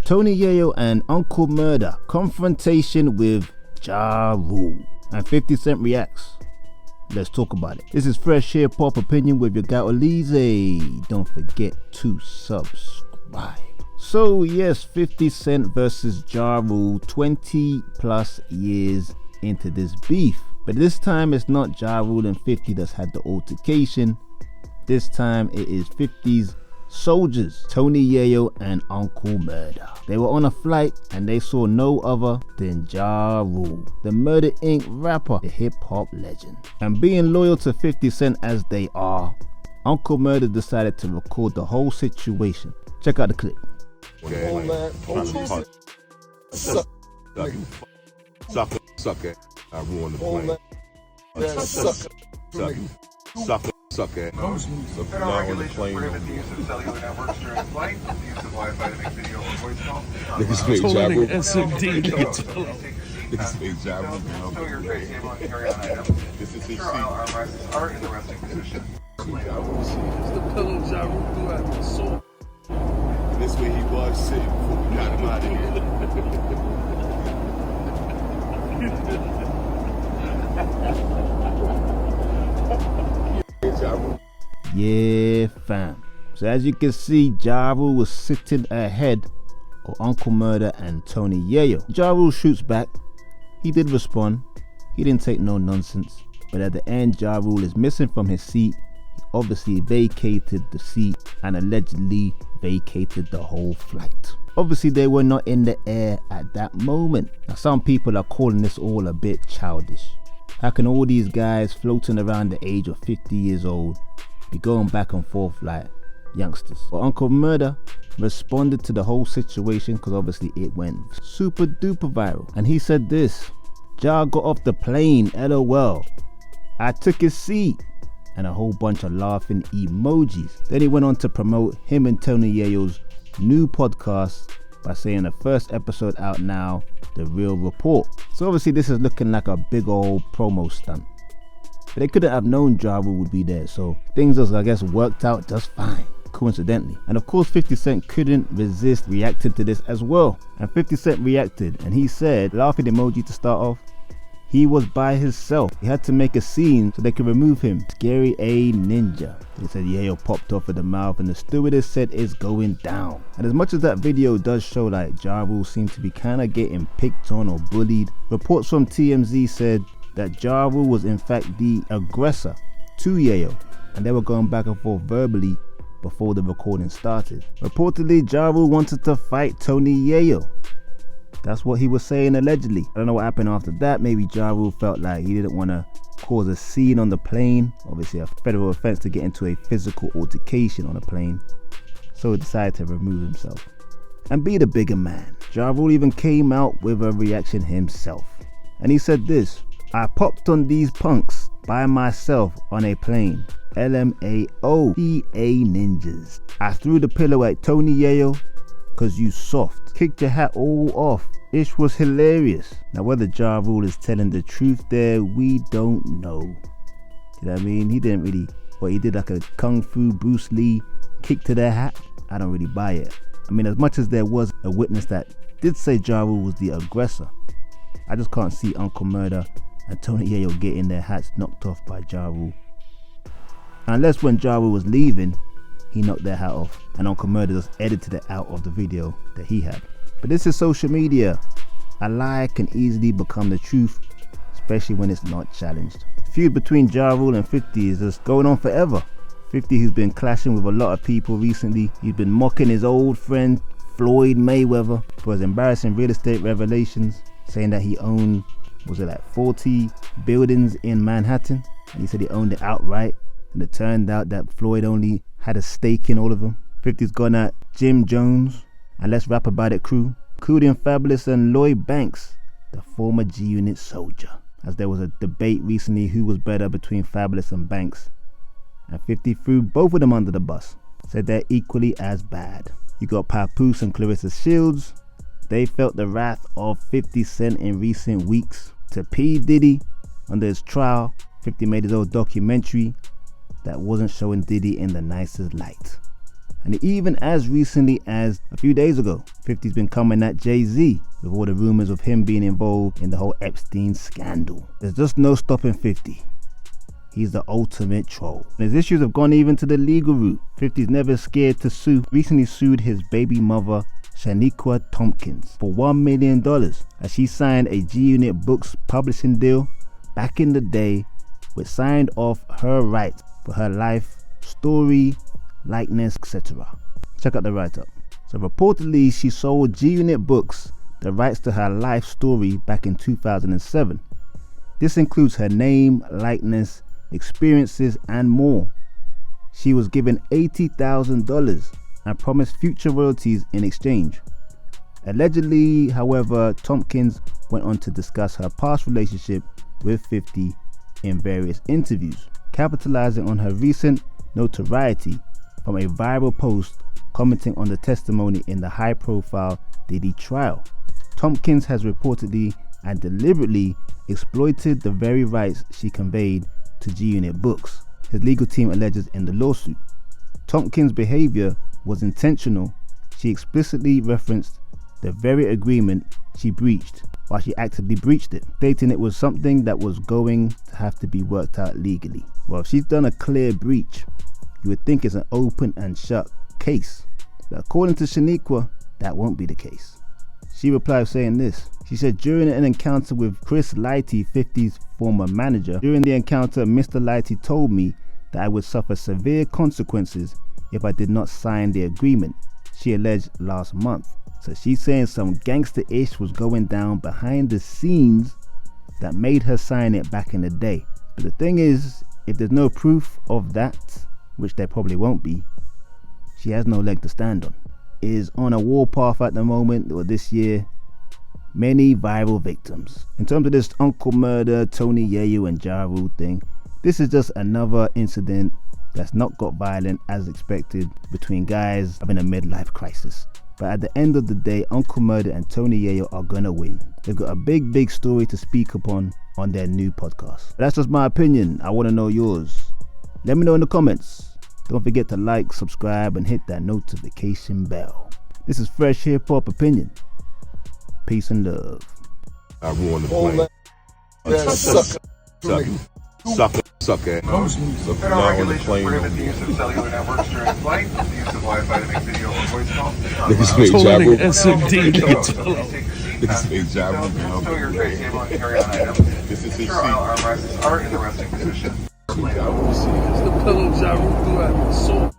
Tony Yayo and Uncle Murda confrontation with Ja Rule, and 50 Cent reacts. Let's talk about it. This is fresh hip-hop opinion with your guy Oleezeh. Don't forget to subscribe. So yes, 50 Cent versus Ja Rule, 20 plus years into this beef. But this time it's not Ja Rule and 50 that's had the altercation. This time it is 50's soldiers, Tony Yayo and Uncle Murda. They were on a flight and they saw no other than Ja Rule, the Murda Inc. rapper, the hip-hop legend. And being loyal to 50 Cent as they are, Uncle Murda decided to record the whole situation. Check out the clip. Sucker, I ruined the plane. Sucker. Now on the plane. Niggas made Ja Rule. Niggas made Ja Rule. This is his seat. Are in the resting position. The pillow Ja Rule threw at the sword. This way he was sitting before we got him out of here. Yeah, fam. So as you can see, Ja Rule was sitting ahead of Uncle Murda and Tony Yayo. Ja Rule shoots back. He did respond. He didn't take no nonsense. But at the end, Ja Rule is missing from his seat. He obviously vacated the seat and allegedly vacated the whole flight. Obviously, they were not in the air at that moment. Now, some people are calling this all a bit childish. How can all these guys floating around the age of 50 years old be going back and forth like youngsters? But Uncle Murda responded to the whole situation because obviously it went super duper viral. And he said this: Ja got off the plane, LOL. I took his seat. And a whole bunch of laughing emojis. Then he went on to promote him and Tony Yayo's new podcast by saying the first episode out now, The Real Report. So obviously this is looking like a big old promo stunt. But they couldn't have known Ja Rule would be there, so things just, I guess, worked out just fine, coincidentally. And of course 50 Cent couldn't resist reacting to this as well. And 50 Cent reacted and he said, laughing emoji to start off, he was by himself. He had to make a scene so they could remove him. Scary A ninja. He said Yayo popped off at the mouth and the stewardess said it's going down. And as much as that video does show like Ja Rule seemed to be kind of getting picked on or bullied, reports from TMZ said that Ja Rule was in fact the aggressor to Yayo, and they were going back and forth verbally before the recording started. Reportedly, Ja Rule wanted to fight Tony Yayo. That's what he was saying allegedly. I don't know what happened after that. Maybe Ja Rule felt like he didn't want to cause a scene on the plane. Obviously a federal offense to get into a physical altercation on a plane. So he decided to remove himself and be the bigger man. Ja Rule even came out with a reaction himself. And he said this: I popped on these punks by myself on a plane. LMAO PA ninjas. I threw the pillow at Tony Yayo cause you soft. Kicked your hat all off. Ish was hilarious. Now whether Ja Rule is telling the truth there, we don't know. You know what I mean? He didn't really, he did like a Kung Fu Bruce Lee kick to their hat. I don't really buy it. I mean, as much as there was a witness that did say Ja Rule was the aggressor, I just can't see Uncle Murda and Tony Yayo getting their hats knocked off by Ja Rule. Unless when Ja Rule was leaving, he knocked their hat off and Uncle Murda just edited it out of the video that he had. But this is social media. A lie can easily become the truth, especially when it's not challenged. The feud between Ja Rule and 50 is just going on forever. 50, who's been clashing with a lot of people recently. He's been mocking his old friend Floyd Mayweather for his embarrassing real estate revelations, saying that he owned, was it like 40 buildings in Manhattan, and he said he owned it outright, and it turned out that Floyd only had a stake in all of them. 50's gone at Jim Jones and Let's Rap About It crew, including Fabulous and Lloyd Banks, the former G-Unit soldier, as there was a debate recently who was better between Fabulous and Banks, and 50 threw both of them under the bus, said they're equally as bad. You got Papoose and Clarissa Shields. They felt the wrath of 50 Cent in recent weeks. To P. Diddy, under his trial, 50 made his own documentary that wasn't showing Diddy in the nicest light. And even as recently as a few days ago, 50's been coming at Jay-Z with all the rumors of him being involved in the whole Epstein scandal. There's just no stopping 50. He's the ultimate troll. And his issues have gone even to the legal route. 50's never scared to sue. Recently sued his baby mother, Shaniqua Tompkins, for $1 million as she signed a G-Unit Books publishing deal back in the day, which signed off her rights for her life, story, likeness, etc. Check out the write-up. So reportedly, she sold G-Unit Books the rights to her life story back in 2007. This includes her name, likeness, experiences, and more. She was given $80,000 and promised future royalties in exchange. Allegedly, however, Tompkins went on to discuss her past relationship with 50 in various interviews, capitalizing on her recent notoriety from a viral post commenting on the testimony in the high-profile Diddy trial. Tompkins has reportedly and deliberately exploited the very rights she conveyed to G-Unit Books, his legal team alleges in the lawsuit. Tompkins' behavior was intentional. She explicitly referenced the very agreement she breached while she actively breached it, stating it was something that was going to have to be worked out legally. Well, if she's done a clear breach, you would think it's an open and shut case. But according to Shaniqua, that won't be the case. She replied saying this. She said, during an encounter with Chris Lighty, 50's former manager, during the encounter, Mr. Lighty told me that I would suffer severe consequences if I did not sign the agreement, she alleged last month. So she's saying some gangster-ish was going down behind the scenes that made her sign it back in the day. But the thing is, if there's no proof of that, which there probably won't be, she has no leg to stand on. Is on a warpath at the moment, or this year, many viral victims. In terms of this Uncle Murda, Tony Yayo and Ja Rule thing, this is just another incident that's not got violent as expected between guys having a midlife crisis. But at the end of the day, Uncle Murda and Tony Yayo are gonna win. They've got a big story to speak upon on their new podcast. But that's just my opinion. I want to know yours. Let me know in the comments. Don't forget to like, subscribe, and hit that notification bell. This is Fresh Hip Hop Opinion. Peace and love. I ruined the plane. Sucker. Now on the plane. Niggas made Jabu. Niggas made Jabu. This is his seat. It's the pillow Ja Rule threw at me.